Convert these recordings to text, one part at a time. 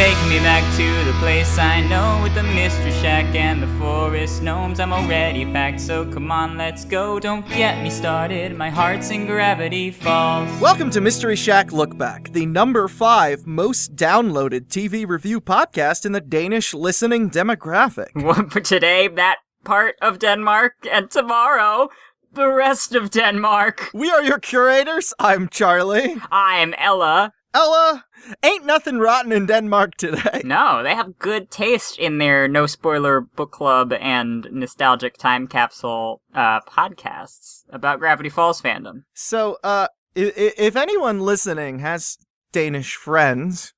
Take me back to the place I know, with the mystery shack and the forest gnomes. I'm already packed, so come on, let's go. Don't get me started, my heart's in Gravity Falls. Welcome to Mystery Shack Look Back, the number 5 most downloaded TV review podcast in the Danish listening demographic. For today, that part of Denmark, and tomorrow, the rest of Denmark. We are your curators. I'm Charlie. I'm Ella. Ella, ain't nothing rotten in Denmark today. No, they have good taste in their no-spoiler book club and nostalgic time capsule podcasts about Gravity Falls fandom. So, if anyone listening has Danish friends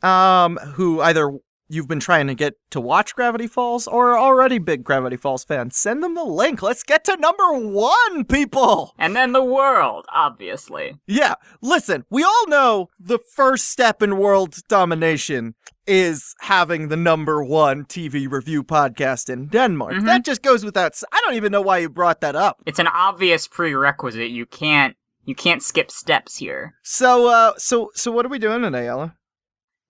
who either you've been trying to get to watch Gravity Falls or are already big Gravity Falls fans, send them the link. Let's get to number 1, people! And then the world, obviously. Yeah, listen, we all know the first step in world domination is having the number 1 TV review podcast in Denmark. Mm-hmm. That just goes without... I don't even know why you brought that up. It's an obvious prerequisite. You can't skip steps here. So what are we doing today, Ella?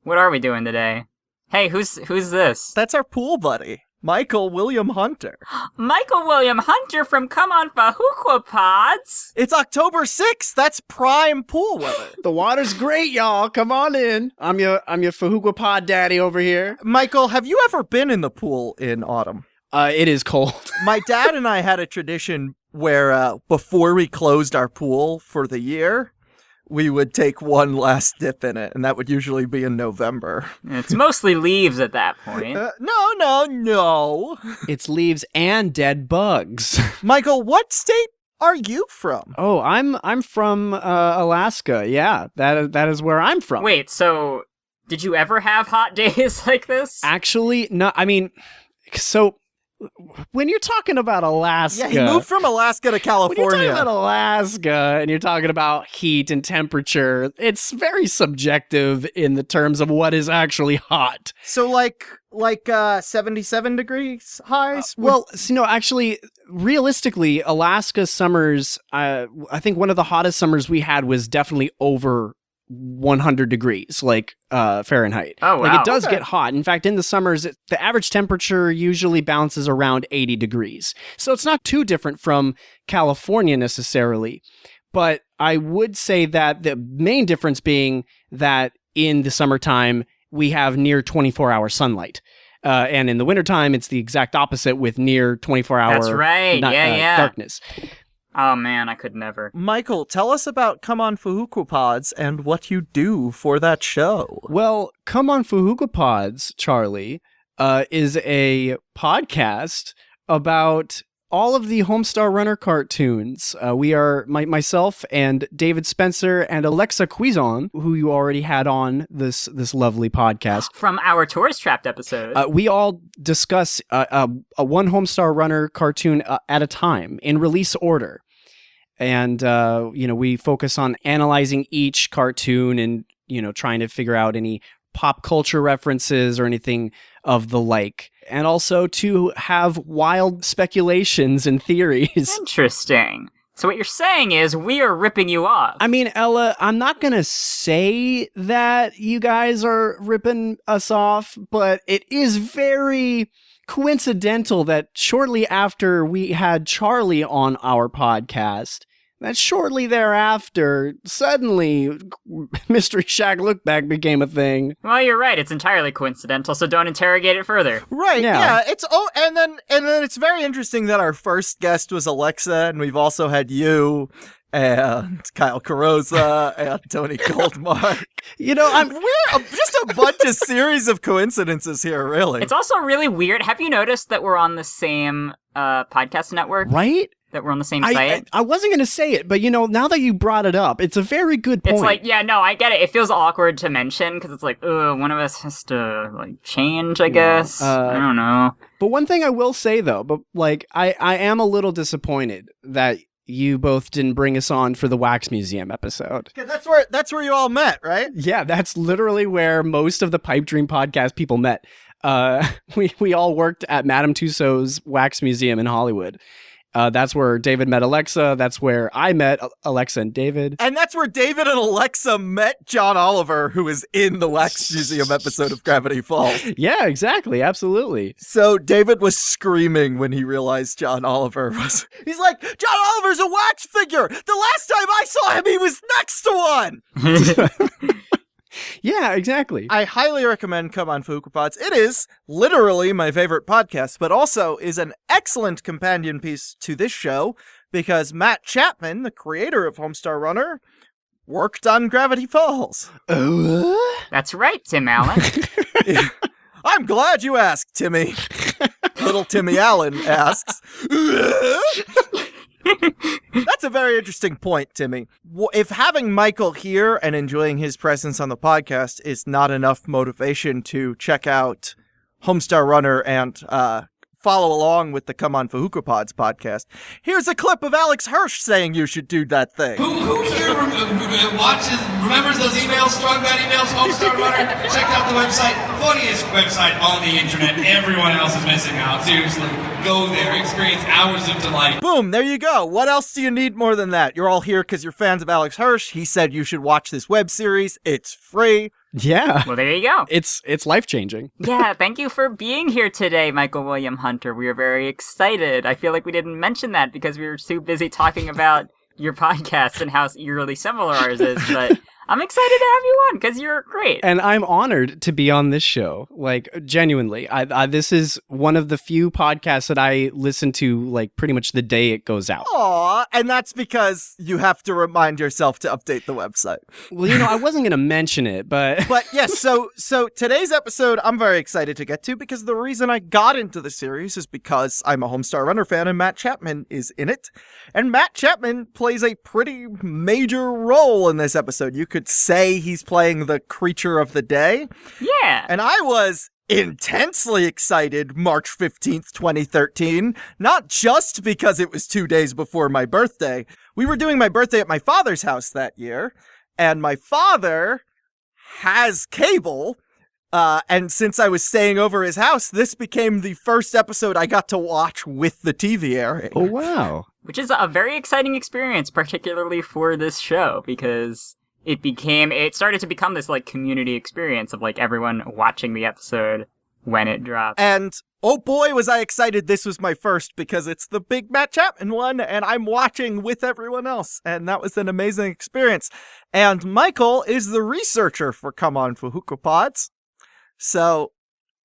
What are we doing today? Hey, who's this? That's our pool buddy, Michael William Hunter. Michael William Hunter from Come On Fhqwhpods. It's October 6th. That's prime pool weather. The water's great, y'all. Come on in. I'm your Fhqwhpod daddy over here. Michael, have you ever been in the pool in autumn? It is cold. My dad and I had a tradition where before we closed our pool for the year, we would take one last dip in it, and that would usually be in November. It's mostly leaves at that point. No. It's leaves and dead bugs. Michael, what state are you from? Oh, I'm from Alaska. Yeah, that is where I'm from. Wait, so did you ever have hot days like this? Actually, no. I mean, so when you're talking about Alaska... Yeah, he moved from Alaska to California. When you're talking about Alaska and you're talking about heat and temperature, it's very subjective in the terms of what is actually hot. So like 77 degrees highs? Actually, realistically, Alaska summers, I think one of the hottest summers we had was definitely over 100 degrees, Fahrenheit. Oh, wow. Like, it does get hot. In fact, in the summers, the average temperature usually bounces around 80 degrees. So it's not too different from California necessarily. But I would say that the main difference being that in the summertime, we have near 24-hour sunlight. And in the wintertime, it's the exact opposite with near 24-hour That's right. darkness. Oh man, I could never. Michael, tell us about Come On Fhqwhpods and what you do for that show. Well, Come On Fhqwhpods, Charlie, is a podcast about all of the Homestar Runner cartoons. We are myself and David Spencer and Alexa Cuizon, who you already had on this lovely podcast. From our Tourist Trapped episode. We all discuss a one Homestar Runner cartoon at a time in release order. And, we focus on analyzing each cartoon and, trying to figure out any pop culture references or anything of the like. And also to have wild speculations and theories. Interesting. So what you're saying is we are ripping you off. I mean, Ella, I'm not going to say that you guys are ripping us off, but it is very coincidental that shortly after we had Charlie on our podcast, that shortly thereafter, suddenly, Mystery Shack Look Back became a thing. Well, you're right. It's entirely coincidental, so don't interrogate it further. Right, yeah. And then it's very interesting that our first guest was Alexa, and we've also had you and Kyle Carosa and Tony Goldmark. We're just a bunch of series of coincidences here, really. It's also really weird. Have you noticed that we're on the same podcast network? Right? That we're on the same site? I wasn't going to say it, but now that you brought it up, it's a very good point. It's like, yeah, no, I get it. It feels awkward to mention because it's like, one of us has to change, I guess. I don't know. But one thing I will say though, I am a little disappointed that you both didn't bring us on for the Wax Museum episode. Because that's where you all met, right? Yeah, that's literally where most of the Pipedream podcast people met. We all worked at Madame Tussauds Wax Museum in Hollywood. That's where David met Alexa. That's where I met Alexa and David. And that's where David and Alexa met John Oliver, who is in the Wax Museum episode of Gravity Falls. Yeah, exactly. Absolutely. So David was screaming when he realized John Oliver was... He's like, John Oliver's a wax figure! The last time I saw him, he was next to one! Yeah, exactly. I highly recommend Come On Fhqwhpods. It is literally my favorite podcast, but also is an excellent companion piece to this show because Matt Chapman, the creator of Homestar Runner, worked on Gravity Falls. That's right, Tim Allen. I'm glad you asked, Timmy. Little Timmy Allen asks. That's a very interesting point, Timmy. If having Michael here and enjoying his presence on the podcast is not enough motivation to check out Homestar Runner and follow along with the Come On Fhqwhpods podcast, here's a clip of Alex Hirsch saying you should do that thing. Who here remembers those emails, Strong Bad emails, Homestar Runner? Check out the website. Funniest website on the internet. Everyone else is missing out. Seriously, go there. Experience hours of delight. Boom, there you go. What else do you need more than that? You're all here because you're fans of Alex Hirsch. He said you should watch this web series. It's free. Yeah. Well, there you go. It's life-changing. Yeah, thank you for being here today, Michael William Hunter. We are very excited. I feel like we didn't mention that because we were too busy talking about your podcast and how eerily similar ours is, but I'm excited to have you on because you're great. And I'm honored to be on this show. Like, genuinely. This is one of the few podcasts that I listen to, like, pretty much the day it goes out. Aw, and that's because you have to remind yourself to update the website. Well, I wasn't going to mention it, but... But yes, so today's episode I'm very excited to get to because the reason I got into the series is because I'm a Homestar Runner fan and Matt Chapman is in it. And Matt Chapman plays a pretty major role in this episode. You could say he's playing the creature of the day. Yeah. And I was intensely excited March 15th, 2013, not just because it was 2 days before my birthday. We were doing my birthday at my father's house that year, and my father has cable, and since I was staying over his house, this became the first episode I got to watch with the TV airing. Oh, wow. Which is a very exciting experience, particularly for this show, because it started to become this, like, community experience of, like, everyone watching the episode when it dropped. And, oh boy, was I excited this was my first, because it's the big Matt Chapman one, and I'm watching with everyone else, and that was an amazing experience. And Michael is the researcher for Come On Fhqwhpods, so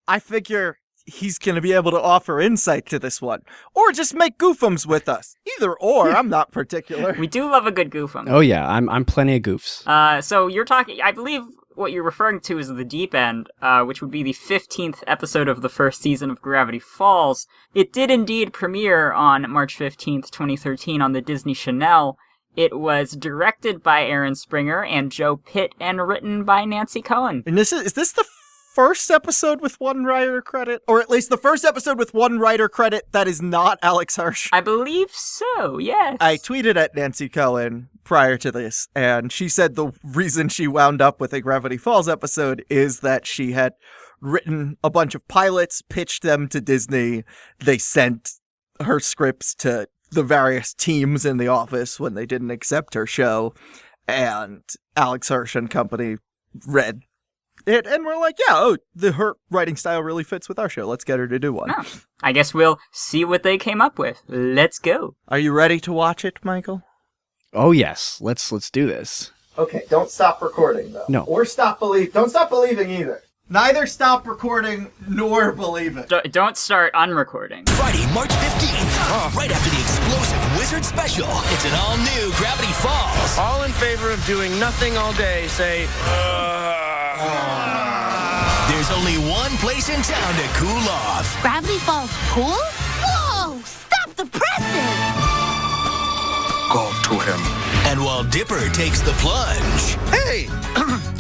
I figure he's going to be able to offer insight to this one. Or just make goofums with us. Either or, I'm not particular. We do love a good goofum. Oh, yeah, I'm plenty of goofs. So you're talking, I believe what you're referring to is The Deep End, which would be the 15th episode of the first season of Gravity Falls. It did indeed premiere on March 15th, 2013 on the Disney Channel. It was directed by Aaron Springer and Joe Pitt and written by Nancy Cohen. And is this the first episode with one writer credit? Or at least the first episode with one writer credit that is not Alex Hirsch? I believe so, yes. I tweeted at Nancy Cohen prior to this, and she said the reason she wound up with a Gravity Falls episode is that she had written a bunch of pilots, pitched them to Disney. They sent her scripts to the various teams in the office when they didn't accept her show, and Alex Hirsch and company read it, and we're like, yeah, her writing style really fits with our show. Let's get her to do one. Oh, I guess we'll see what they came up with. Let's go. Are you ready to watch it, Michael? Oh, yes. Let's do this. Okay, don't stop recording, though. No. Or don't stop believing either. Neither stop recording nor believe it. Don't start unrecording. Friday, March 15th, right after the explosive Wizard Special. It's an all-new Gravity Falls. All in favor of doing nothing all day, say, There's only one place in town to cool off. Gravity Falls pool? Whoa! Stop the presses! go to him. And while Dipper takes the plunge. Hey!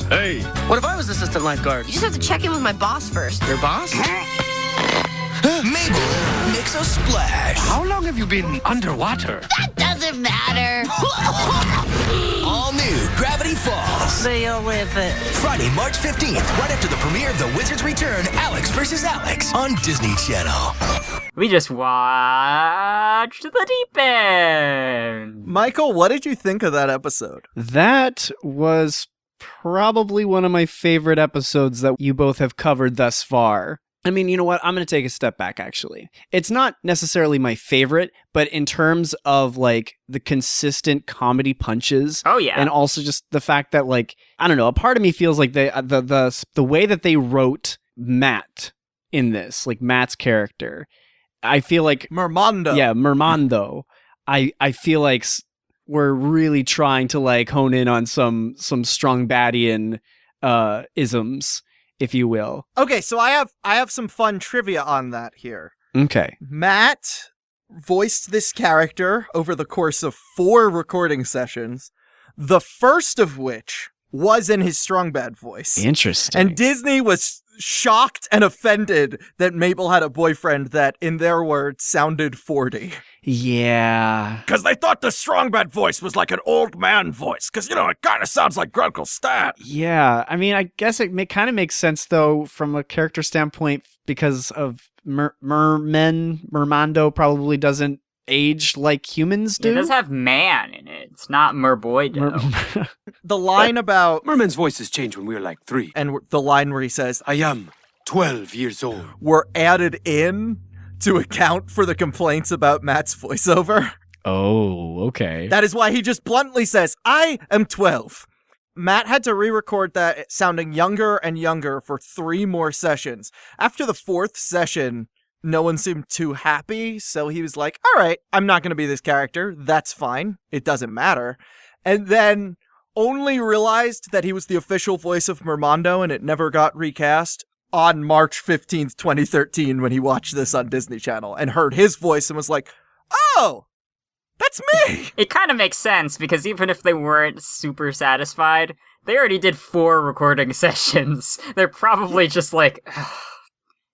Hey! What if I was assistant lifeguard? You just have to check in with my boss first. Your boss? Mabel makes a splash. How long have you been underwater? That doesn't matter. All new Gravity Falls. Deal with it. Friday, March 15th, right after the premiere of The Wizard's Return, Alex vs. Alex on Disney Channel. We just watched The Deep End. Michael, what did you think of that episode? That was probably one of my favorite episodes that you both have covered thus far. I mean, you know what? I'm going to take a step back, actually. It's not necessarily my favorite, but in terms of, like, the consistent comedy punches. Oh, yeah. And also just the fact that, like, I don't know, a part of me feels like the way that they wrote Matt in this, like, Matt's character, I feel like... Mermando. Yeah, Mermando. I feel like we're really trying to, like, hone in on some strong Battian isms, if you will. Okay, so I have some fun trivia on that here. Okay. Matt voiced this character over the course of 4 recording sessions, the first of which was in his strong bad voice. Interesting. And Disney was shocked and offended that Mabel had a boyfriend that, in their words, sounded 40. Yeah. Because they thought the strong bad voice was like an old man voice. Because, you know, it kind of sounds like Grunkle Stat. Yeah. I mean, I guess it kind of makes sense, though, from a character standpoint, because of Mermando probably doesn't age like humans do. It does have man in it. It's not Merboido. The line about... Merman's voices change when we were like 3. And the line where he says, I am 12 years old. were added in to account for the complaints about Matt's voiceover. Oh, okay. That is why he just bluntly says, I am 12. Matt had to re-record that sounding younger and younger for 3 more sessions. After the 4th session, no one seemed too happy, so he was like, all right, I'm not going to be this character. That's fine. It doesn't matter. And then only realized that he was the official voice of Mermando and it never got recast on March 15th, 2013, when he watched this on Disney Channel and heard his voice and was like, oh, that's me. It kind of makes sense, because even if they weren't super satisfied, they already did 4 recording sessions. They're probably just like,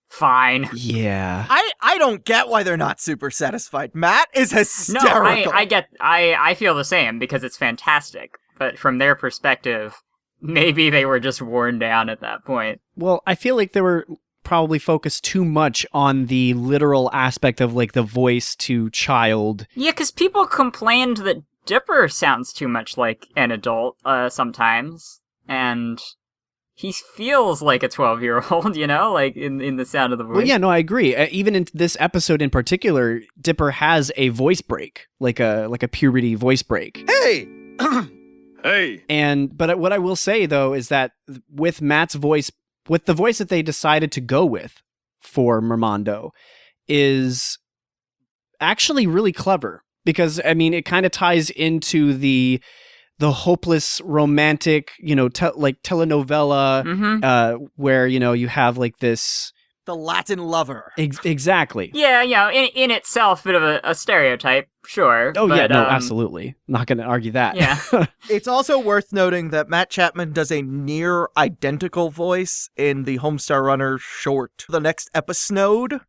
fine. Yeah. I don't get why they're not super satisfied. Matt is hysterical. No, I feel the same, because it's fantastic. But from their perspective, maybe they were just worn down at that point. Well, I feel like they were probably focused too much on the literal aspect of, like, the voice to child. Yeah, because people complained that Dipper sounds too much like an adult sometimes, and he feels like a 12-year-old, you know, like in the sound of the voice. Well, yeah, no, I agree. Even in this episode in particular, Dipper has a voice break, like a puberty voice break. Hey! Hey! But what I will say, though, is that with Matt's voice, with the voice that they decided to go with for Mermando, is actually really clever. Because, I mean, it kind of ties into the hopeless romantic, you know, like telenovela, where, you know, you have like this... The Latin lover. Exactly. Yeah, you know, in itself, a bit of a stereotype, sure. Oh, but, yeah, no, absolutely. Not going to argue that. Yeah. It's also worth noting that Matt Chapman does a near identical voice in the Homestar Runner short, The Next Episode,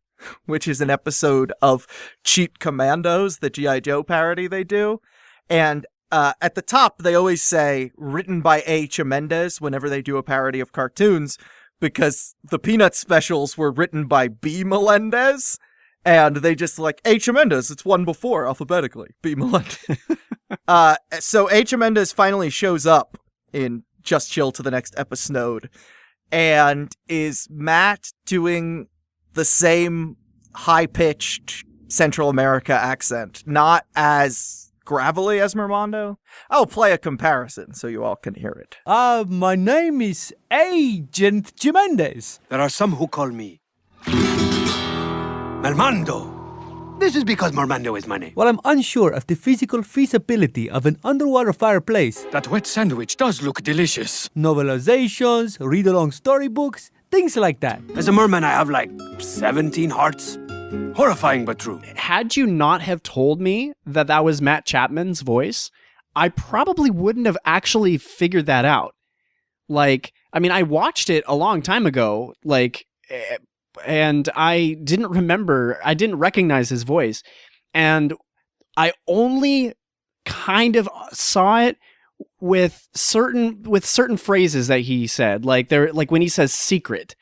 which is an episode of Cheat Commandos, the G.I. Joe parody they do. And at the top, they always say, written by H. Mendes, whenever they do a parody of cartoons, because the Peanuts specials were written by B. Melendez, and they just like, H. Mendes, it's one before, alphabetically, B. Melendez. So H. Mendes finally shows up in Just Chill to the Next Episode, and is Matt doing the same high-pitched Central America accent, not as gravelly as Mermando? I'll play a comparison so you all can hear it. My name is Agent Jimenez. There are some who call me Mermando. This is because Mermando is my name. Well, I'm unsure of the physical feasibility of an underwater fireplace. That wet sandwich does look delicious. Novelizations, read-along storybooks, things like that. As a merman, I have like 17 hearts. Horrifying but true. Had you not have told me that that was Matt Chapman's voice, I probably wouldn't have actually figured that out. Like, I mean, I watched it a long time ago, like, and I didn't recognize his voice. And I only kind of saw it with certain phrases that he said. Like when he says secret,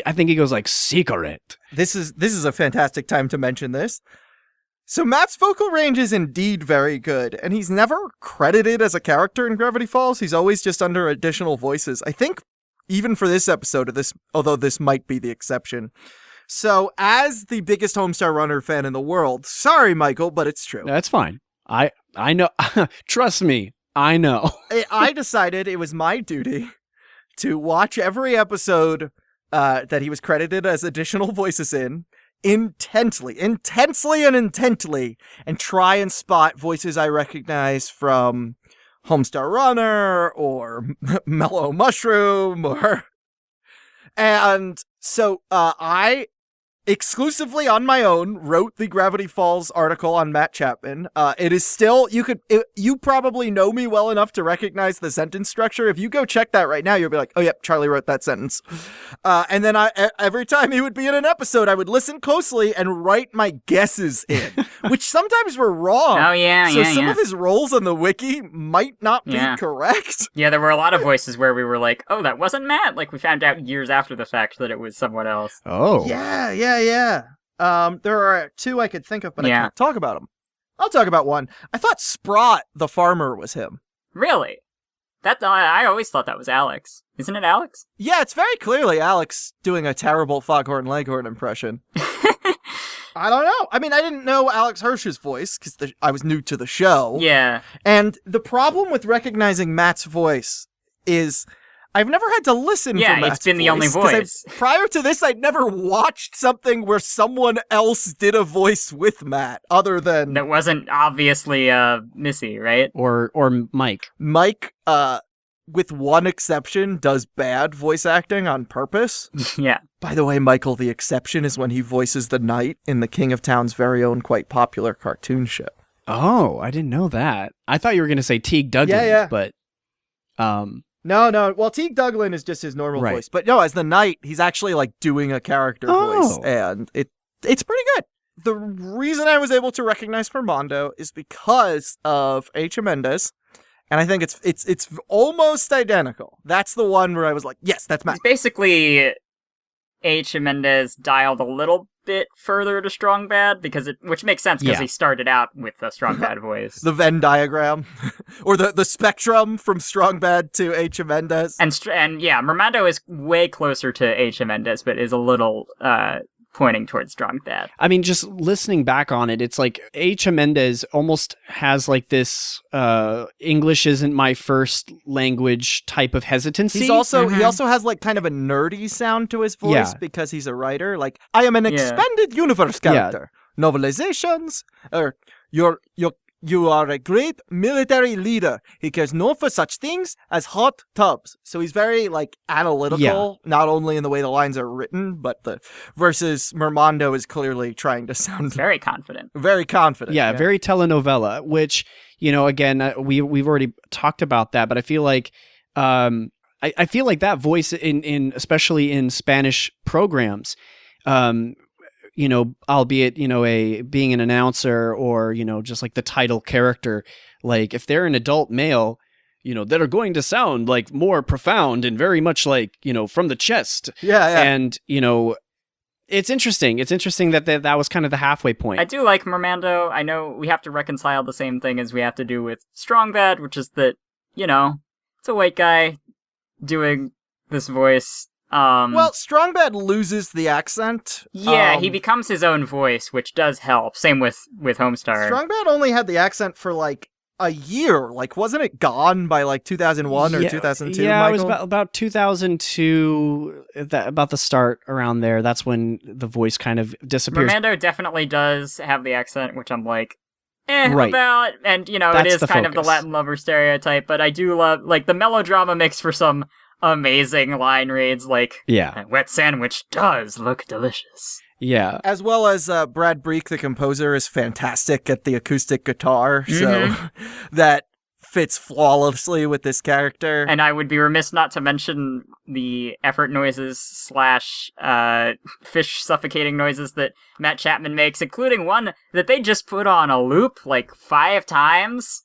I think he goes like secret. This is a fantastic time to mention this. So Matt's vocal range is indeed very good, and he's never credited as a character in Gravity Falls. He's always just under additional voices. I think even for this episode of this, although this might be the exception. So as the biggest Homestar Runner fan in the world, sorry, Michael, but it's true. That's fine. I know. Trust me, I know. I decided it was my duty to watch every episode that he was credited as additional voices in, intensely, and try and spot voices I recognize from Homestar Runner or Mellow Mushroom and so I exclusively on my own wrote the Gravity Falls article on Matt Chapman. It is still, you probably know me well enough to recognize the sentence structure. If you go check that right now, you'll be like, oh yep, Charlie wrote that sentence. And then every time he would be in an episode, I would listen closely and write my guesses in, which sometimes were wrong. Oh yeah, so some of his roles on the wiki might not be correct. Yeah, there were a lot of voices where we were like, oh, that wasn't Matt. Like we found out years after the fact that it was someone else. Oh. Yeah. There are two I could think of, but I can't talk about them. I'll talk about one. I thought Sprott, the farmer, was him. Really? I always thought that was Alex. Isn't it Alex? Yeah, it's very clearly Alex doing a terrible Foghorn Leghorn impression. I don't know. I mean, I didn't know Alex Hirsch's voice because I was new to the show. Yeah. And the problem with recognizing Matt's voice is I've never had to listen for Matt's voice. Yeah, it's been the only voice. Prior to this, I'd never watched something where someone else did a voice with Matt, other than... That wasn't obviously Missy, right? Or Mike. Mike, with one exception, does bad voice acting on purpose. Yeah. By the way, Michael, the exception is when he voices the Knight in the King of Town's very own quite popular cartoon show. Oh, I didn't know that. I thought you were going to say Teague Douglas, but... No. Well, Teague Douglin is just his normal voice. But no, as the Knight, he's actually like doing a character voice. And it's pretty good. The reason I was able to recognize Mermando is because of H. Mendez. And I think it's almost identical. That's the one where I was like, yes, that's Matt. It's basically H. Mendez dialed a little bit further to Strong Bad, which makes sense because he started out with a Strong Bad voice. The Venn diagram, or the spectrum from Strong Bad to H. Mendez. And Mermando is way closer to H. Mendez, but is a little pointing towards Strong Bad. I mean, just listening back on it, it's like H. Mendez almost has like this English isn't my first language type of hesitancy. He also has like kind of a nerdy sound to his voice because he's a writer. Like, I am an expanded universe character. Novelizations, or you are a great military leader. He cares no for such things as hot tubs. So he's very, like, analytical, not only in the way the lines are written, but versus Mermando is clearly trying to sound... Very confident. Very confident. Yeah, very telenovela, which, again, we've already talked about that, but I feel like... I feel like that voice, in especially in Spanish programs... albeit, being an announcer or, just like the title character, like if they're an adult male, that are going to sound like more profound and very much like, from the chest. Yeah. And, it's interesting. It's interesting that was kind of the halfway point. I do like Mermando. I know we have to reconcile the same thing as we have to do with Strong Bad, which is that, it's a white guy doing this voice. Well, Strong Bad loses the accent. Yeah, he becomes his own voice, which does help. Same with Homestar. Strong Bad only had the accent for like a year. Like, wasn't it gone by like 2001 or 2002? Yeah, Michael? It was about 2002. About the start around there. That's when the voice kind of disappears. Mermando definitely does have the accent, which I'm like, about. And it is kind of the Latin lover stereotype. But I do love like the melodrama makes for some amazing line reads, like, "A wet sandwich does look delicious." Yeah. As well as Brad Breek, the composer, is fantastic at the acoustic guitar. So that fits flawlessly with this character. And I would be remiss not to mention the effort noises / fish suffocating noises that Matt Chapman makes, including one that they just put on a loop like 5 times.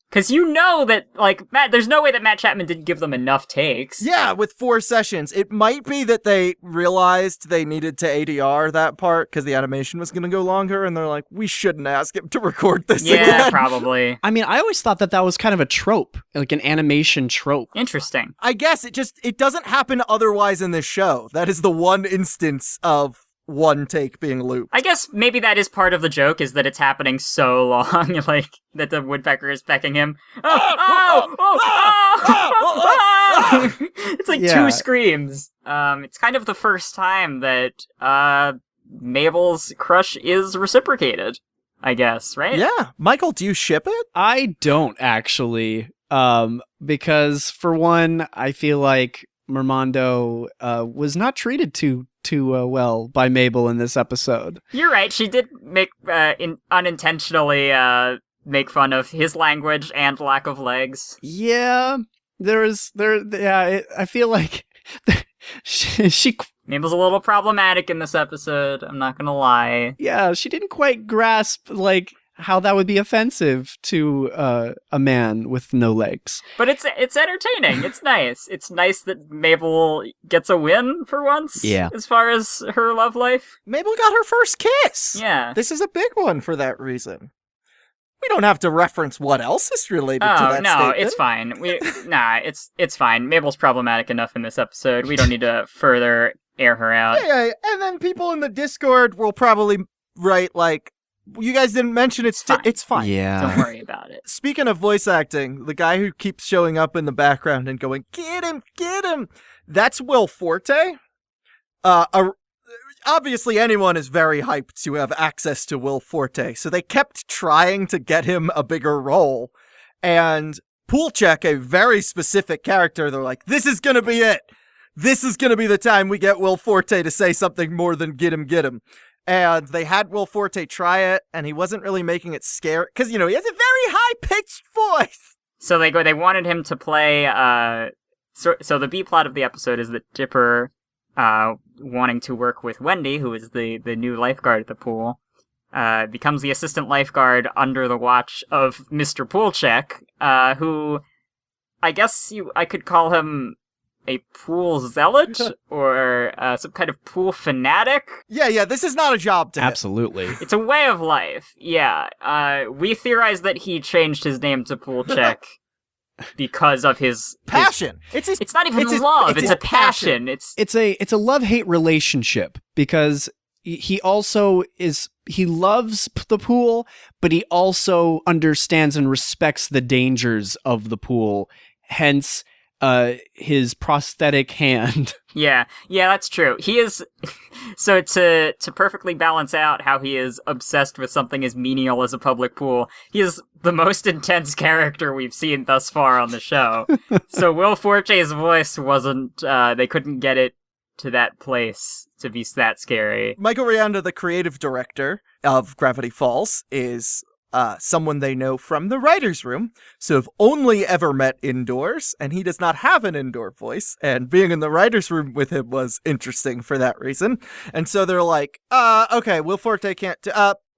Because you know that, like, there's no way that Matt Chapman didn't give them enough takes. Yeah, with 4 sessions. It might be that they realized they needed to ADR that part because the animation was going to go longer, and they're like, we shouldn't ask him to record this again. Yeah, probably. I mean, I always thought that was kind of a trope, like an animation trope. Interesting. I guess it doesn't happen otherwise in this show. That is the one instance of one take being looped. I guess maybe that is part of the joke, is that it's happening so long, like, that the woodpecker is pecking him. It's like 2 screams. It's kind of the first time that Mabel's crush is reciprocated, I guess, right? Yeah. Michael, do you ship it? I don't, actually. Because, for one, I feel like Mermando was not treated too well by Mabel in this episode. You're right. She did make unintentionally make fun of his language and lack of legs. Yeah, I feel like she Mabel's a little problematic in this episode. I'm not gonna lie. Yeah, she didn't quite grasp like how that would be offensive to a man with no legs. But it's entertaining. It's nice. It's nice that Mabel gets a win for once. Yeah. As far as her love life. Mabel got her first kiss. Yeah. This is a big one for that reason. We don't have to reference what else is related to that statement. It's fine. It's fine. Mabel's problematic enough in this episode. We don't need to further air her out. Yeah, and then people in the Discord will probably write like, you guys didn't mention it's fine. Yeah. Don't worry about it. Speaking of voice acting, the guy who keeps showing up in the background and going, get him, that's Will Forte. Obviously, anyone is very hyped to have access to Will Forte, so they kept trying to get him a bigger role. And Poolcheck, a very specific character, they're like, this is going to be it. This is going to be the time we get Will Forte to say something more than get him. And they had Will Forte try it, and he wasn't really making it scary, because, he has a very high-pitched voice. So they wanted him to play, so the B-plot of the episode is that Dipper, wanting to work with Wendy, who is the new lifeguard at the pool, becomes the assistant lifeguard under the watch of Mr. Poolcheck, who I guess I could call him a pool zealot or some kind of pool fanatic. Yeah, this is not a job to him. Absolutely. It's a way of life, yeah. We theorize that he changed his name to Poolcheck because of his passion. It's not even love. It's a passion. It's a love-hate relationship because he also he loves the pool, but he also understands and respects the dangers of the pool. Hence, his prosthetic hand. Yeah, that's true. He is, so to perfectly balance out how he is obsessed with something as menial as a public pool, he is the most intense character we've seen thus far on the show. So Will Forte's voice wasn't, they couldn't get it to that place to be that scary. Michael Rianda, the creative director of Gravity Falls, is someone they know from the writer's room, so have only ever met indoors, and he does not have an indoor voice, and being in the writer's room with him was interesting for that reason. And so they're like, okay, Will Forte can't,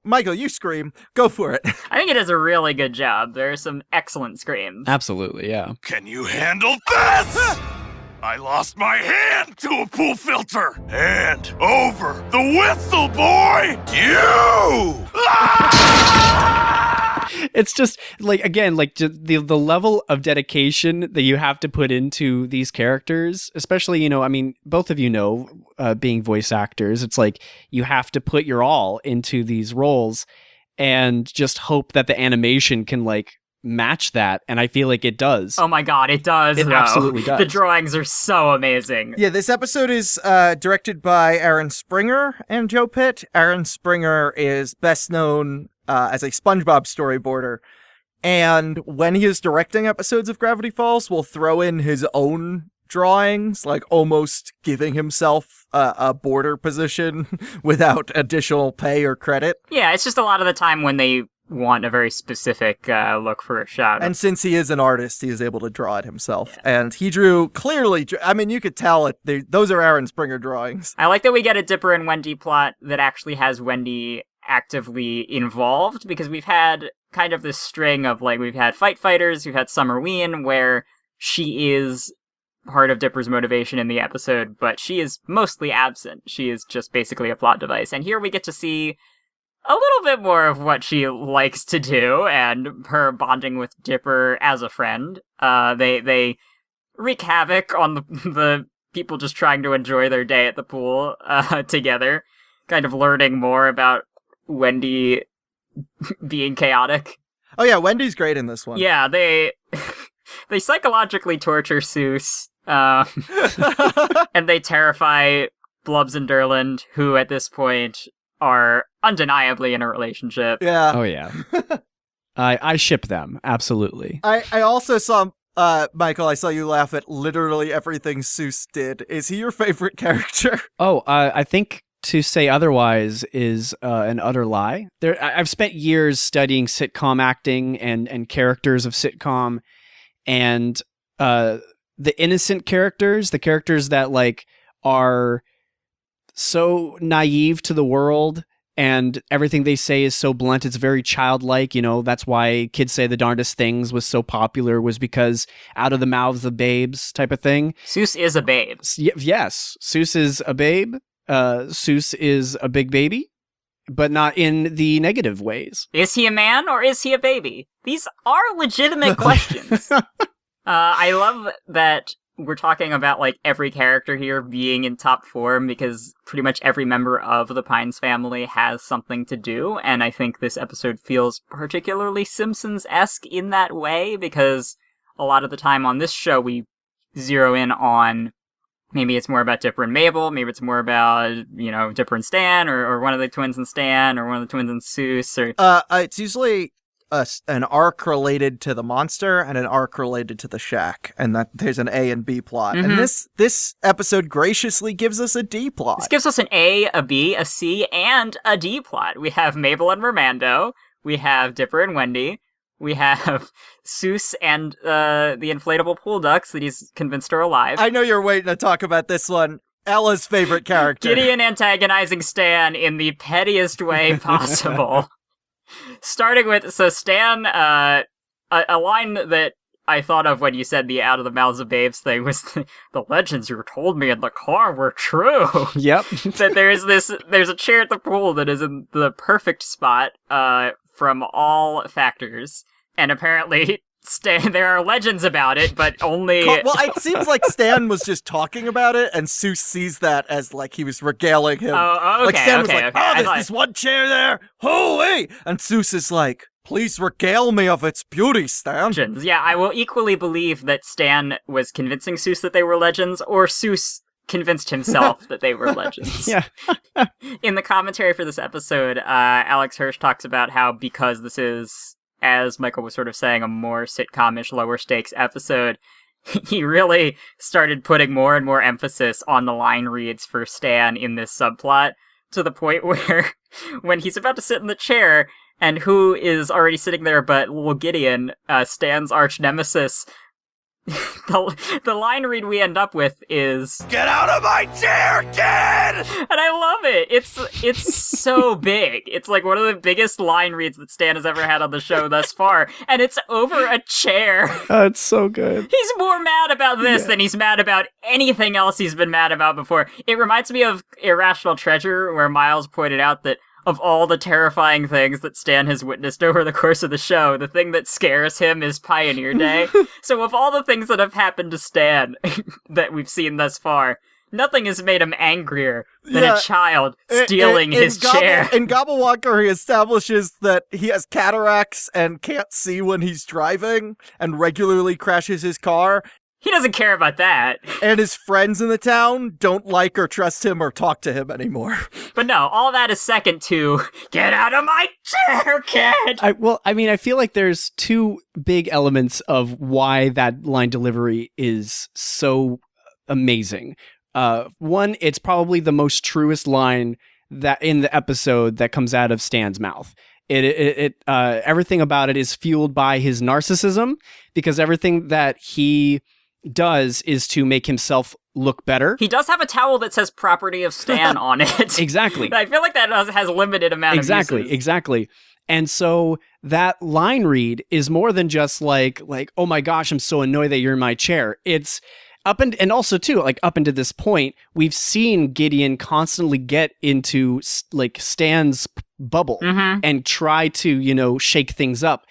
Michael, you scream, go for it. I think it does a really good job. There are some excellent screams. Absolutely, yeah. Can you handle this? I lost my hand to a pool filter. Hand over the whistle, boy! You! It's just like, again, like the level of dedication that you have to put into these characters, especially, both of being voice actors, it's like you have to put your all into these roles and just hope that the animation can like match that, and I feel like it does. Oh my god, it does. It absolutely does. The drawings are so amazing. Yeah, this episode is directed by Aaron Springer and Joe Pitt. Aaron Springer is best known as a SpongeBob storyboarder, and when he is directing episodes of Gravity Falls, will throw in his own drawings, like almost giving himself a border position without additional pay or credit. Yeah, it's just a lot of the time when they want a very specific look for a shot. And since he is an artist, he is able to draw it himself. Yeah. And he drew clearly, I mean, you could tell it. Those are Aaron Springer drawings. I like that we get a Dipper and Wendy plot that actually has Wendy actively involved, because we've had kind of this string of, like, we've had Fight Fighters, we've had Summerween, where she is part of Dipper's motivation in the episode, but she is mostly absent. She is just basically a plot device. And here we get to see a little bit more of what she likes to do, and her bonding with Dipper as a friend. They wreak havoc on the people just trying to enjoy their day at the pool together, kind of learning more about Wendy being chaotic. Oh yeah, Wendy's great in this one. Yeah, they psychologically torture Seuss, and they terrify Blubs and Durland, who at this point are undeniably in a relationship. Yeah. Oh yeah. I ship them, absolutely. I also saw, Michael, I saw you laugh at literally everything Seuss did. Is he your favorite character? Oh, I think to say otherwise is an utter lie. I've spent years studying sitcom acting and characters of sitcom, and the innocent characters, the characters that like are so naive to the world and everything they say is so blunt, it's very childlike. You know, that's why Kids Say the Darndest Things was so popular, was because out of the mouths of babes type of thing. Seuss is a babe. Yes, Seuss is a babe. Seuss is a big baby, but not in the negative ways. Is he a man or is he a baby? These are legitimate questions. I love that we're talking about, like, every character here being in top form, because pretty much every member of the Pines family has something to do, and I think this episode feels particularly Simpsons-esque in that way, because a lot of the time on this show we zero in on, maybe it's more about Dipper and Mabel, maybe it's more about, you know, Dipper and Stan, or one of the twins and Stan, or one of the twins and Seuss, or... It's usually an arc related to the monster and an arc related to the shack, and that there's an A and B plot. Mm-hmm. And this episode graciously gives us a D plot. This gives us an A, a B, a C, and a D plot. We have Mabel and Romando, we have Dipper and Wendy, we have Seuss and the inflatable pool ducks that he's convinced are alive. I know you're waiting to talk about this one. Ella's favorite character. Gideon antagonizing Stan in the pettiest way possible. Starting with, so Stan, a line that I thought of when you said the out of the mouths of babes thing was the legends you told me in the car were true. Yep. That there's a chair at the pool that is in the perfect spot, from all factors, and apparently Stan, there are legends about it, but only... Well, it seems like Stan was just talking about it, and Seuss sees that as, like, he was regaling him. Oh, okay, like, Stan was okay, like, okay. there's this one chair there, holy! And Seuss is like, please regale me of its beauty, Stan. Legends. Yeah, I will equally believe that Stan was convincing Seuss that they were legends, or Seuss convinced himself that they were legends. Yeah. In the commentary for this episode, Alex Hirsch talks about how, because this is, as Michael was sort of saying, a more sitcom-ish, lower-stakes episode, he really started putting more and more emphasis on the line reads for Stan in this subplot, to the point where when he's about to sit in the chair, and who is already sitting there but little Gideon, Stan's arch nemesis, the line read we end up with is, "Get out of my chair, kid!" And I love it. It's so big. It's like one of the biggest line reads that Stan has ever had on the show thus far, and it's over a chair. Oh, it's so good. He's more mad about this than he's mad about anything else he's been mad about before. It reminds me of Irrational Treasure, where Miles pointed out that of all the terrifying things that Stan has witnessed over the course of the show, the thing that scares him is Pioneer Day. So of all the things that have happened to Stan that we've seen thus far, nothing has made him angrier than a child stealing his chair. In Gobblewalker, he establishes that he has cataracts and can't see when he's driving and regularly crashes his car. He doesn't care about that. And his friends in the town don't like or trust him or talk to him anymore. But no, all that is second to, get out of my chair, kid! I feel like there's two big elements of why that line delivery is so amazing. One, it's probably the most truest line that in the episode that comes out of Stan's mouth. Everything about it is fueled by his narcissism, because everything that he does is to make himself look better. He does have a towel that says "Property of Stan" on it. Exactly. I feel like that has a limited amount of uses. Exactly. And so that line read is more than just like, oh my gosh, I'm so annoyed that you're in my chair. It's and also too, like up until this point, we've seen Gideon constantly get into like Stan's bubble and try to, shake things up.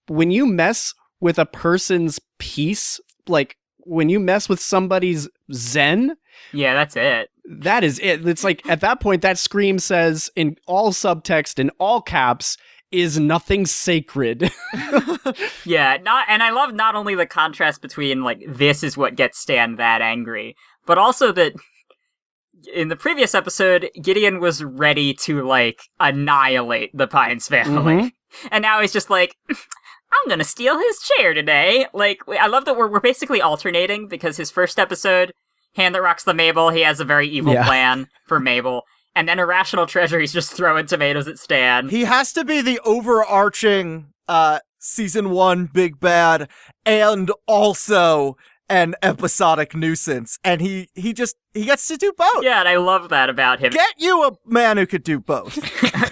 When you mess with a person's peace, like when you mess with somebody's zen, yeah, that's it. That is it. It's like at that point, that scream says in all subtext, in all caps, is nothing sacred. Yeah, and I love not only the contrast between like this is what gets Stan that angry, but also that in the previous episode, Gideon was ready to like annihilate the Pines family, and now he's just like, I'm gonna steal his chair today. Like, I love that we're basically alternating, because his first episode, Hand That Rocks the Mabel, he has a very evil plan for Mabel. And then Irrational Treasure, he's just throwing tomatoes at Stan. He has to be the overarching season 1 big bad, and also an episodic nuisance. And he gets to do both. Yeah, and I love that about him. Get you a man who could do both.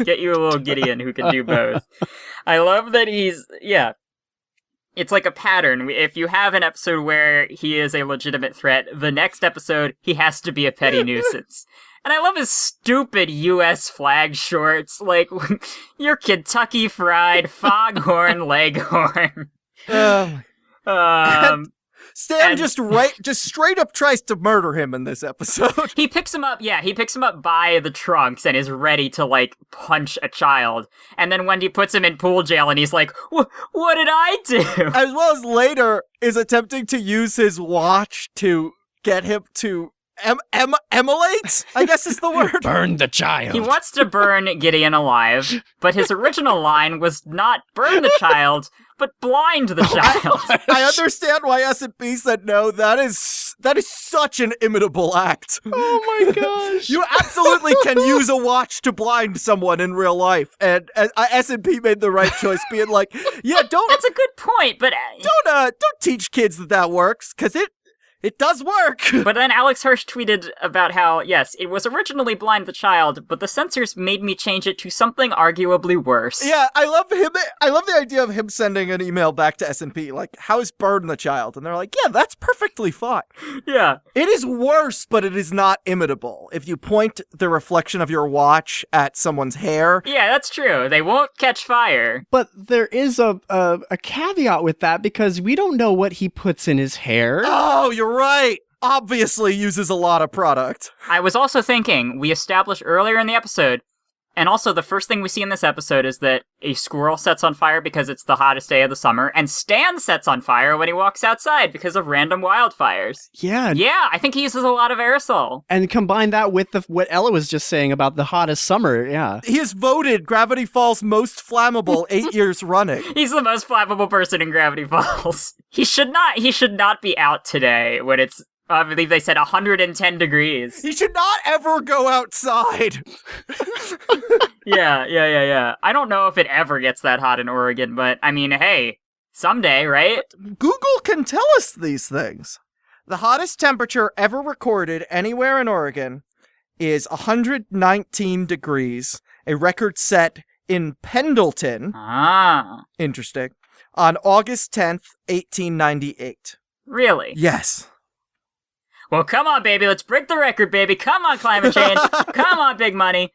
Get you a little Gideon who can do both. I love that it's like a pattern. If you have an episode where he is a legitimate threat, the next episode, he has to be a petty nuisance. And I love his stupid U.S. flag shorts, like, your Kentucky Fried Foghorn Leghorn. Stan just straight up tries to murder him in this episode. He picks him up by the trunks and is ready to, like, punch a child. And then Wendy puts him in pool jail and he's like, what did I do? As well as later is attempting to use his watch to get him to emulate, I guess is the word. Burn the child. He wants to burn Gideon alive, but his original line was not burn the child, but blind the child. I understand why S&P said no. That is such an imitable act. Oh my gosh. You absolutely can use a watch to blind someone in real life, and S&P made the right choice, being like, yeah, That's a good point, but don't teach kids that works, because it does work. But then Alex Hirsch tweeted about how, yes, it was originally blind the child, but the censors made me change it to something arguably worse. Yeah, I love him. I love the idea of him sending an email back to S&P, like, how's burn the child? And they're like, yeah, that's perfectly fine. Yeah. It is worse, but it is not imitable. If you point the reflection of your watch at someone's hair. Yeah, that's true. They won't catch fire. But there is a caveat with that, because we don't know what he puts in his hair. Oh, you're right. Obviously uses a lot of product. I was also thinking, we established earlier in the episode, and also the first thing we see in this episode is that a squirrel sets on fire because it's the hottest day of the summer, and Stan sets on fire when he walks outside because of random wildfires. Yeah. Yeah, I think he uses a lot of aerosol. And combine that with what Ella was just saying about the hottest summer, yeah. He is voted Gravity Falls most flammable 8 years running. He's the most flammable person in Gravity Falls. He should not be out today when it's, I believe they said 110 degrees. He should not ever go outside. Yeah. I don't know if it ever gets that hot in Oregon, but I mean, hey, someday, right? Google can tell us these things. The hottest temperature ever recorded anywhere in Oregon is 119 degrees, a record set in Pendleton. Ah. Interesting. On August 10th, 1898. Really? Yes. Well, come on, baby. Let's break the record, baby. Come on, climate change. Come on, big money.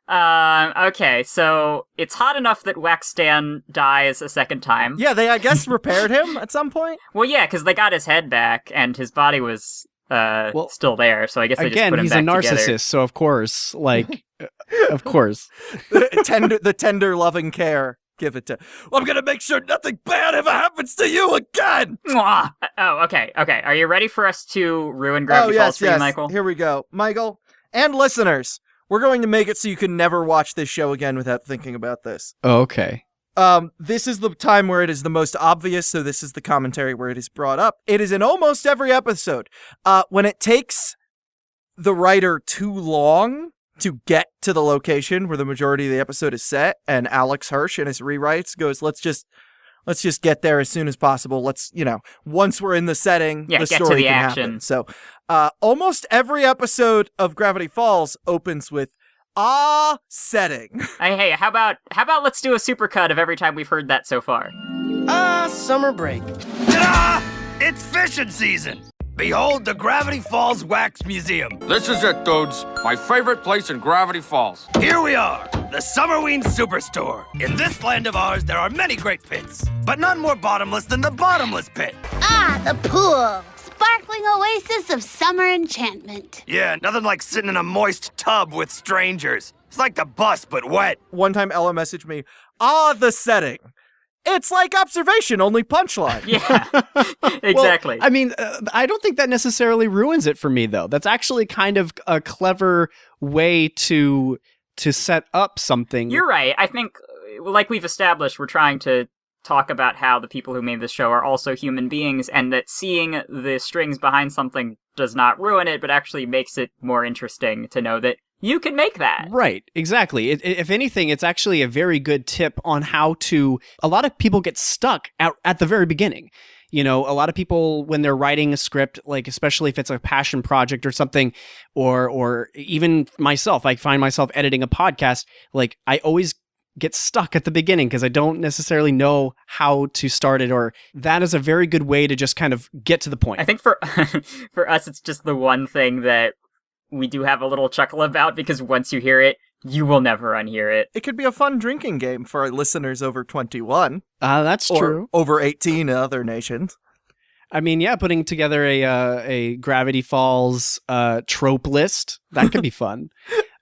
Okay, so it's hot enough that Wax Stan dies a second time. Yeah, they, I guess, repaired him at some point? Well, yeah, because they got his head back, and his body was still there, so I guess they just put him back together. Again, he's a narcissist, so of course, of course. The tender, loving care. Give it to... Well, I'm gonna make sure nothing bad ever happens to you again! Mwah! Oh, okay. Are you ready for us to ruin Gravity Falls for you, Michael? Here we go. Michael, and listeners, we're going to make it so you can never watch this show again without thinking about this. Oh, okay. This is the time where it is the most obvious, so this is the commentary where it is brought up. It is in almost every episode. When it takes the writer too long to get to the location where the majority of the episode is set, and Alex Hirsch in his rewrites goes, let's just get there as soon as possible. Once we're in the setting, the get story to the can action. happen. So, almost every episode of Gravity Falls opens with setting. Hey, how about let's do a supercut of every time we've heard that so far? Summer break. Ta-da! It's fishing season! Behold the Gravity Falls Wax Museum. This is it, dudes. My favorite place in Gravity Falls. Here we are, the Summerween Superstore. In this land of ours, there are many great pits, but none more bottomless than the bottomless pit. The pool. Sparkling oasis of summer enchantment. Yeah, nothing like sitting in a moist tub with strangers. It's like the bus, but wet. One time Ella messaged me, the setting. It's like observation, only punchline. Yeah, exactly. Well, I mean, I don't think that necessarily ruins it for me, though. That's actually kind of a clever way to set up something. You're right. I think, like we've established, we're trying to talk about how the people who made this show are also human beings, and that seeing the strings behind something does not ruin it, but actually makes it more interesting to know that you can make that. Right, exactly. If anything, it's actually a very good tip on how to... A lot of people get stuck at the very beginning. You know, a lot of people, when they're writing a script, like especially if it's a passion project or something, or even myself, I find myself editing a podcast, like I always get stuck at the beginning because I don't necessarily know how to start it, or that is a very good way to just kind of get to the point. I think for us, it's just the one thing that we do have a little chuckle about, because once you hear it, you will never unhear it. It could be a fun drinking game for our listeners over 21. That's true. Or over 18 in other nations. I mean, yeah, putting together a Gravity Falls trope list, that could be fun.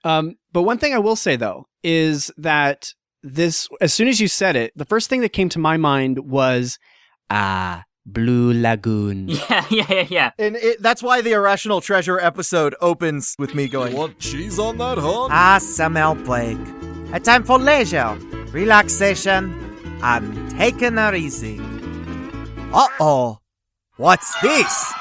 But one thing I will say, though, is that this, as soon as you said it, the first thing that came to my mind was, Blue Lagoon. Yeah. And that's why the Irrational Treasure episode opens with me going, "Want cheese on that, huh?" Samuel Blake. A time for leisure, relaxation, and taking it easy. Uh-oh. What's this?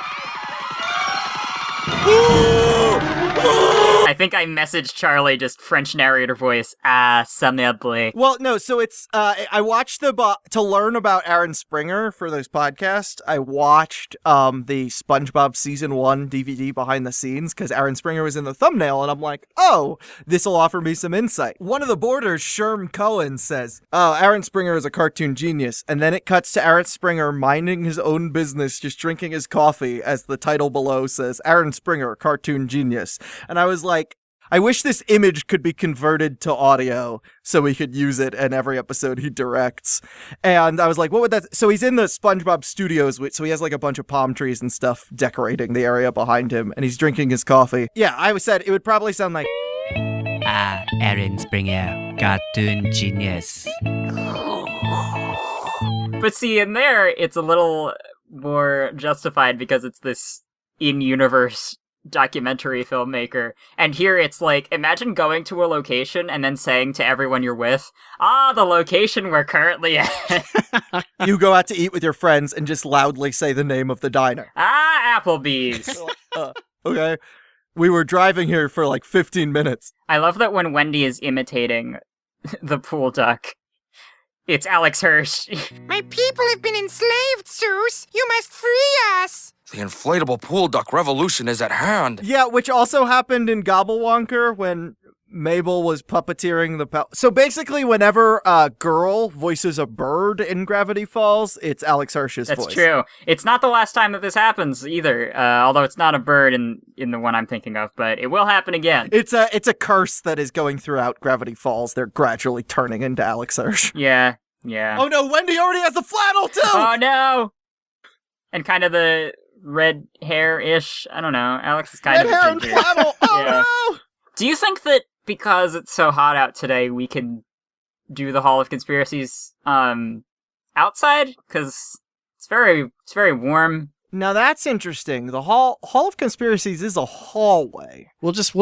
I think I messaged Charlie just French narrator voice, Samuel Blake. Well, no, so it's, I watched to learn about Aaron Springer for this podcast, I watched, the SpongeBob Season 1 DVD behind the scenes, because Aaron Springer was in the thumbnail, and I'm like, oh, this'll offer me some insight. One of the boarders, Sherm Cohen, says, oh, Aaron Springer is a cartoon genius, and then it cuts to Aaron Springer minding his own business, just drinking his coffee, as the title below says, Aaron Springer, cartoon genius. And I was like, I wish this image could be converted to audio so we could use it in every episode he directs. And I was like, what would that... So he's in the SpongeBob studios, so he has like a bunch of palm trees and stuff decorating the area behind him, and he's drinking his coffee. Yeah, I said it would probably sound like... Aaron Springer, cartoon genius. But see, in there, it's a little more justified because it's this in-universe documentary filmmaker, and here it's like, imagine going to a location and then saying to everyone you're with, the location we're currently at. You go out to eat with your friends and just loudly say the name of the diner. Applebee's. Okay. We were driving here for like 15 minutes. I love that when Wendy is imitating the pool duck, it's Alex Hirsch. My people have been enslaved, Zeus. You must free us. The inflatable pool duck revolution is at hand. Yeah, which also happened in Gobblewonker when Mabel was puppeteering the... So basically, whenever a girl voices a bird in Gravity Falls, it's Alex Hirsch's voice. That's true. It's not the last time that this happens either, although it's not a bird in the one I'm thinking of, but it will happen again. It's a curse that is going throughout Gravity Falls. They're gradually turning into Alex Hirsch. Yeah. Oh no, Wendy already has the flannel too! Oh no! And kind of the red hair-ish. I don't know. Alex is kind of red hair ginger. and flannel! Oh no! Do you think that because it's so hot out today, we can do the Hall of Conspiracies outside? Because it's very warm Now that's interesting. The Hall of Conspiracies is a hallway. We'll just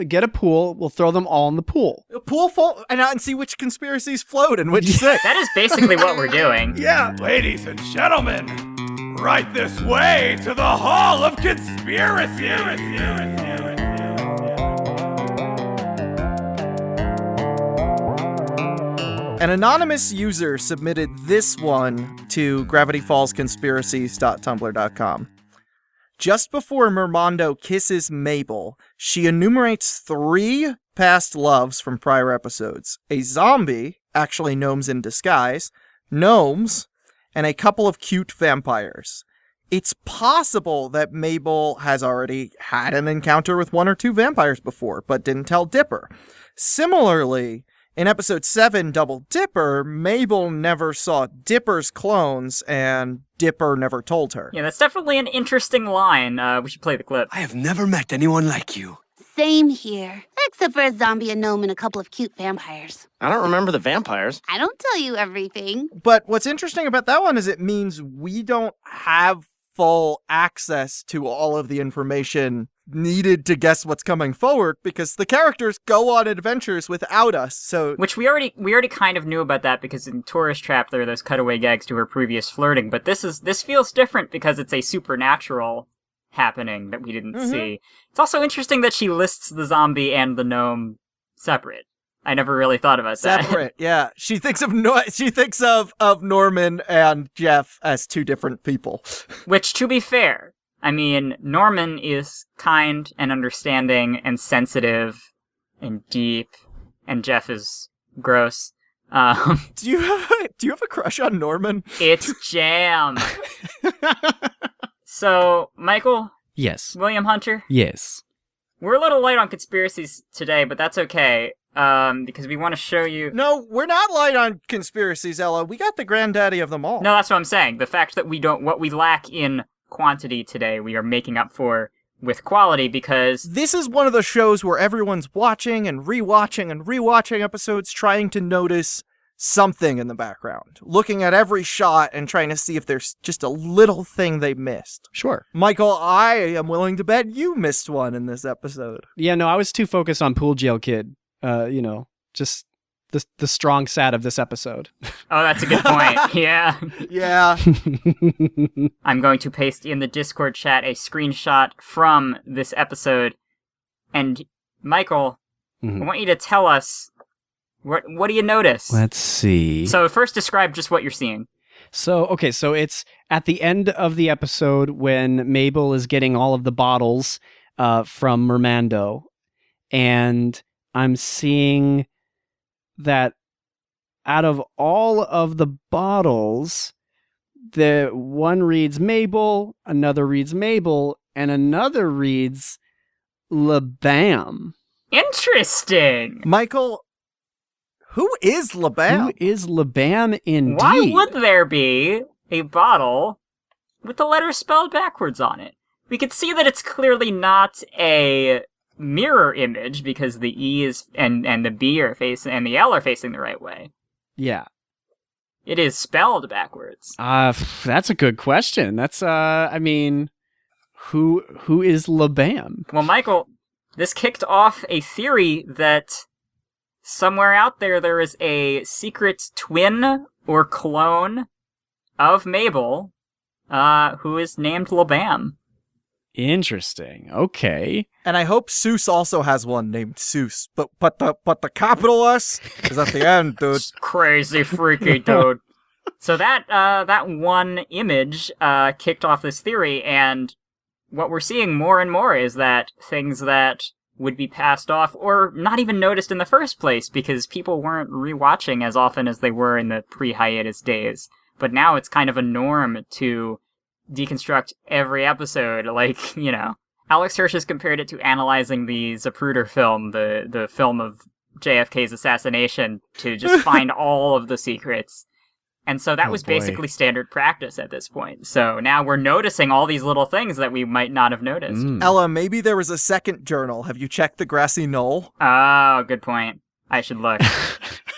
get a pool. We'll throw them all in the pool. A pool full and see which conspiracies float and which sink. That is basically what we're doing. Yeah, ladies and gentlemen, right this way to the Hall of Conspiracy. An anonymous user submitted this one to gravityfallsconspiracies.tumblr.com. Just before Mermando kisses Mabel, she enumerates 3 past loves from prior episodes. A zombie, actually gnomes in disguise, gnomes, and a couple of cute vampires. It's possible that Mabel has already had an encounter with 1 or 2 vampires before, but didn't tell Dipper. Similarly, in episode 7, Double Dipper, Mabel never saw Dipper's clones, and Dipper never told her. Yeah, that's definitely an interesting line. We should play the clip. I have never met anyone like you. Same here. Except for a zombie, a gnome, and a couple of cute vampires. I don't remember the vampires. I don't tell you everything. But what's interesting about that one is it means we don't have full access to all of the information needed to guess what's coming forward because the characters go on adventures without us. So, which we already kind of knew about that because in Tourist Trap there are those cutaway gags to her previous flirting, but this feels different because it's a supernatural happening that we didn't see. It's also interesting that she lists the zombie and the gnome separate. I never really thought about that. Separate, yeah. She thinks of Norman and Jeff as 2 different people. Which, to be fair, I mean, Norman is kind and understanding and sensitive and deep, and Jeff is gross. Do you have a crush on Norman? It's jam. So, Michael? Yes. William Hunter? Yes. We're a little light on conspiracies today, but that's okay. Because we want to show you... No, we're not light on conspiracies, Ella. We got the granddaddy of them all. No, that's what I'm saying. The fact that what we lack in quantity today, we are making up for with quality because... This is one of the shows where everyone's watching and rewatching episodes, trying to notice something in the background. Looking at every shot and trying to see if there's just a little thing they missed. Sure. Michael, I am willing to bet you missed one in this episode. Yeah, no, I was too focused on Pool Jail Kid. Just the strong sad of this episode. Oh, that's a good point. Yeah. Yeah. I'm going to paste in the Discord chat a screenshot from this episode. And Michael, I want you to tell us, what do you notice? Let's see. So first describe just what you're seeing. So it's at the end of the episode when Mabel is getting all of the bottles from Mermando. And I'm seeing that out of all of the bottles, the one reads Mabel, another reads Mabel, and another reads LeBam. Interesting. Michael, who is LeBam? Who is LeBam indeed? Why would there be a bottle with the letters spelled backwards on it? We could see that it's clearly not a mirror image because the E is and the B are facing and the L are facing the right way. Yeah. It is spelled backwards. That's a good question. That's I mean, who is LeBam? Well, Michael, this kicked off a theory that somewhere out there is a secret twin or clone of Mabel who is named LeBam. Interesting. Okay. And I hope Seuss also has one named Seuss, but the capital S is at the end, dude. Crazy freaky dude. So that one image kicked off this theory, and what we're seeing more and more is that things that would be passed off or not even noticed in the first place because people weren't rewatching as often as they were in the pre-hiatus days. But now it's kind of a norm to deconstruct every episode. Like, Alex Hirsch has compared it to analyzing the Zapruder film, the film of JFK's assassination, to just find all of the secrets. And so that was basically standard practice at this point. So now we're noticing all these little things that we might not have noticed. Ella, maybe there was a second journal. Have you checked the grassy knoll? Oh, good point. I should look.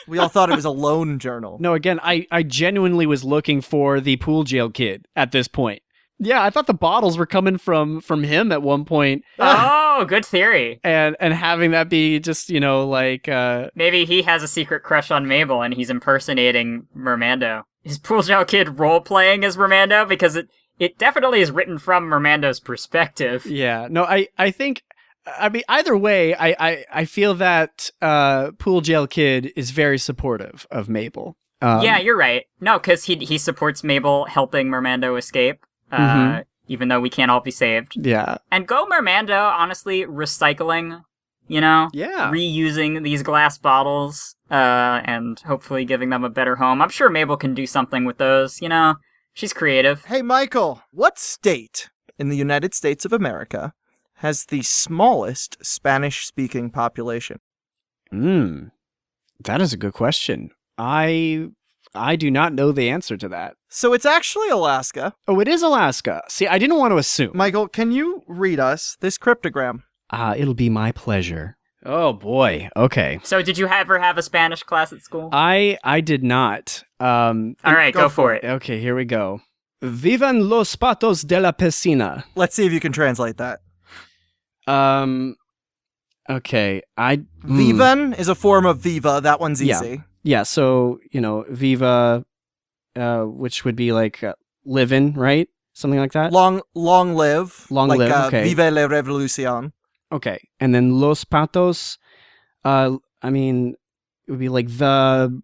We all thought it was a lone journal. No, again, I genuinely was looking for the Pool Jail Kid at this point. Yeah, I thought the bottles were coming from him at one point. Oh, good theory. And having that be just, like... Maybe he has a secret crush on Mabel and he's impersonating Mermando. Is Pool Gel Kid role-playing as Mermando? Because it definitely is written from Mermando's perspective. Yeah, no, I think... I mean, either way, I feel that Pool Gel Kid is very supportive of Mabel. Yeah, you're right. No, because he supports Mabel helping Mermando escape. Even though we can't all be saved. Yeah. And go Mermando, honestly, recycling, Yeah. reusing these glass bottles, and hopefully giving them a better home. I'm sure Mabel can do something with those, she's creative. Hey, Michael, what state in the United States of America has the smallest Spanish-speaking population? That is a good question. I do not know the answer to that. So it's actually Alaska. Oh, it is Alaska. See, I didn't want to assume. Michael, can you read us this cryptogram? It'll be my pleasure. Oh, boy. Okay. So did you ever have a Spanish class at school? I did not. All right, go for it. Okay, here we go. Vivan los patos de la piscina. Let's see if you can translate that. Okay, Vivan is a form of viva. That one's easy. Yeah, so, viva, which would be like livin', right? Something like that? Long live. Long like, live, okay. Vive la revolucion. Okay, and then los patos, it would be like the...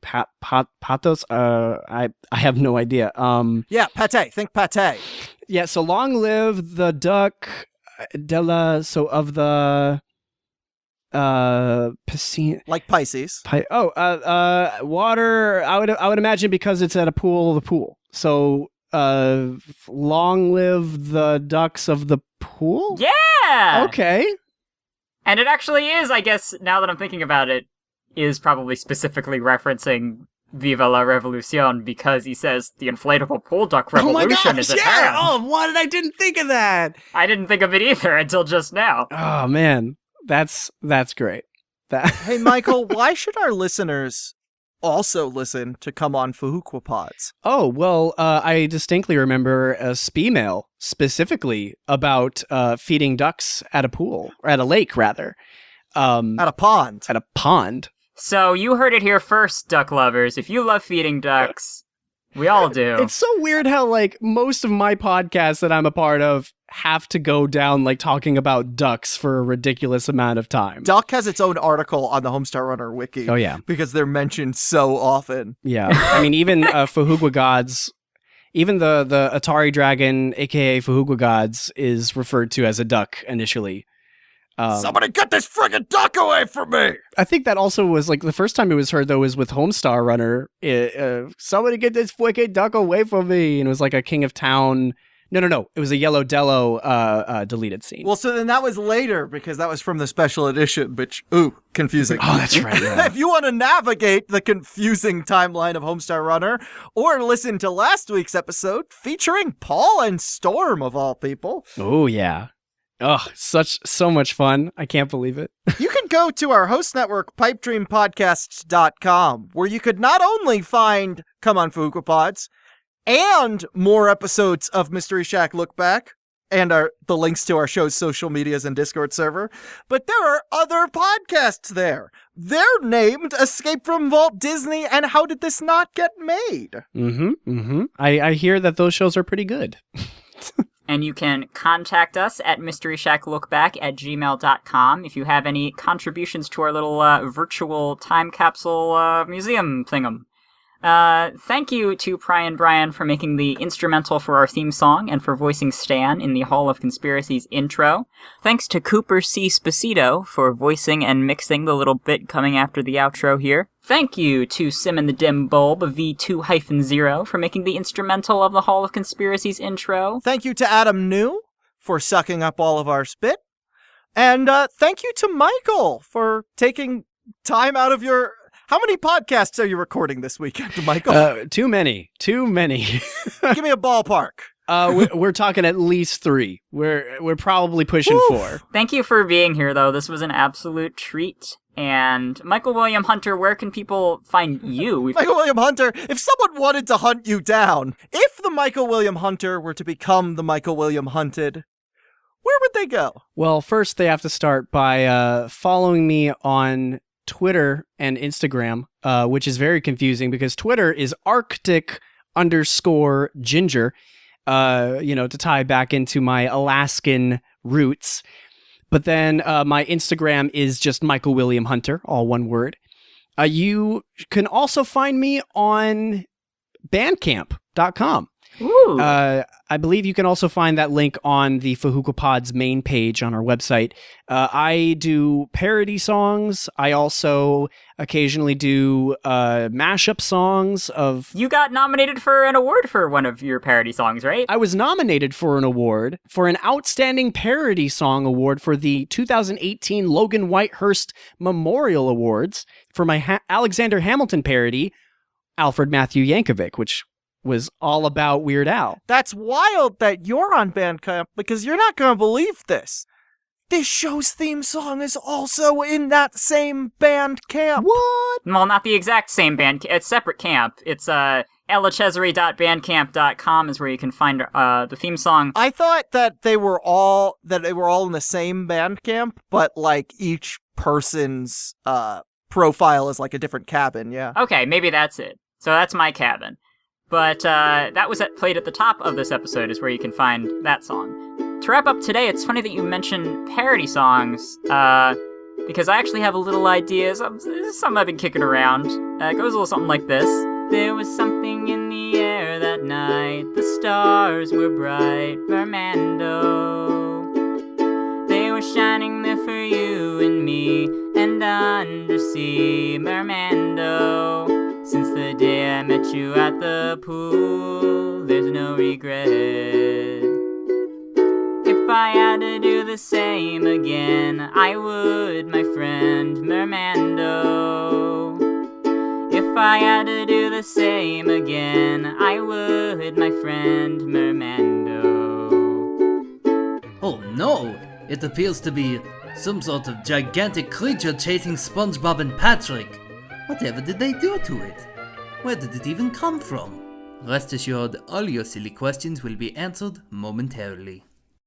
patos? I have no idea. Yeah, pate. Think pate. Yeah, so long live the duck, of the... piscine, like Pisces. Water. I would imagine because it's at a pool. The pool. So, long live the ducks of the pool. Yeah. Okay. And it actually is. I guess now that I'm thinking about it, is probably specifically referencing Viva la Revolucion because he says the inflatable pool duck revolution is at hand. Oh, why I didn't think of that? I didn't think of it either until just now. Oh man. That's great. Hey, Michael, why should our listeners also listen to Come On Fhqwhpods? Oh, well, I distinctly remember a SPE-mail specifically about feeding ducks at a pool, or at a lake, rather. At a pond. At a pond. So you heard it here first, duck lovers. If you love feeding ducks, we all do. It's so weird how, most of my podcasts that I'm a part of have to go down, talking about ducks for a ridiculous amount of time. Duck has its own article on the Homestar Runner wiki. Oh, yeah. Because they're mentioned so often. Yeah. I mean, even Fhqwhgods, even the Atari Dragon, a.k.a. Fhqwhgods, is referred to as a duck initially. Somebody get this friggin' duck away from me! I think that also was, the first time it was heard, though, was with Homestar Runner. Somebody get this friggin' duck away from me! And it was like a King of Town... No. It was a Yellow Dello deleted scene. Well, so then that was later, because that was from the special edition, which, confusing. Oh, that's right. Yeah. If you want to navigate the confusing timeline of Homestar Runner, or listen to last week's episode featuring Paul and Storm, of all people. Oh, yeah. Oh, so much fun. I can't believe it. You can go to our host network, pipedreampodcasts.com, where you could not only find Come On Fhqwhpods, and more episodes of Mystery Shack Look Back, and the links to our show's social medias and Discord server, but there are other podcasts there. They're named Escape from Walt Disney and How Did This Not Get Made? I hear that those shows are pretty good. And you can contact us at mysteryshacklookback@gmail.com if you have any contributions to our little virtual time capsule museum thingam. Thank you to Brian for making the instrumental for our theme song and for voicing Stan in the Hall of Conspiracies intro. Thanks to Cooper C. Spacito for voicing and mixing the little bit coming after the outro here. Thank you to Sim and the Dim Bulb V2-0 for making the instrumental of the Hall of Conspiracies intro. Thank you to Adam New for sucking up all of our spit. And thank you to Michael for taking time out of your... How many podcasts are you recording this weekend, Michael? Too many. Give me a ballpark. We're talking at least 3. We're probably pushing 4. Thank you for being here, though. This was an absolute treat. And Michael William Hunter, where can people find you? Michael William Hunter, if someone wanted to hunt you down, if the Michael William Hunter were to become the Michael William Hunted, where would they go? Well, first they have to start by following me on Twitter and Instagram, which is very confusing because Twitter is Arctic_Ginger, to tie back into my Alaskan roots. But then my Instagram is just Michael William Hunter, all one word. You can also find me on Bandcamp.com. I believe you can also find that link on the Fhqwhpods main page on our website. I do parody songs. I also occasionally do mashup songs of... You got nominated for an award for one of your parody songs, right? I was nominated for an award, for an Outstanding Parody Song Award for the 2018 Logan Whitehurst Memorial Awards for my Alexander Hamilton parody, Alfred Matthew Yankovic, which was all about Weird Al. That's wild that you're on Bandcamp, because you're not going to believe this. This show's theme song is also in that same Bandcamp. What? Well, not the exact same band. It's separate camp. It's ellachesary.bandcamp.com is where you can find the theme song. I thought that they were all in the same Bandcamp, but like each person's profile is like a different cabin. Yeah. Okay, maybe that's it. So that's my cabin. But that was played at the top of this episode is where you can find that song. To wrap up today, it's funny that you mentioned parody songs, because I actually have a little idea. This is something I've been kicking around. It goes a little something like this. There was something in the air that night. The stars were bright, Mermando. They were shining there for you and me, and undersea, Mermando. Since the day I met you at the pool, there's no regret. If I had to do the same again, I would, my friend, Mermando. If I had to do the same again, I would, my friend, Mermando. Oh no! It appears to be some sort of gigantic creature chasing SpongeBob and Patrick. Whatever did they do to it? Where did it even come from? Rest assured, all your silly questions will be answered momentarily.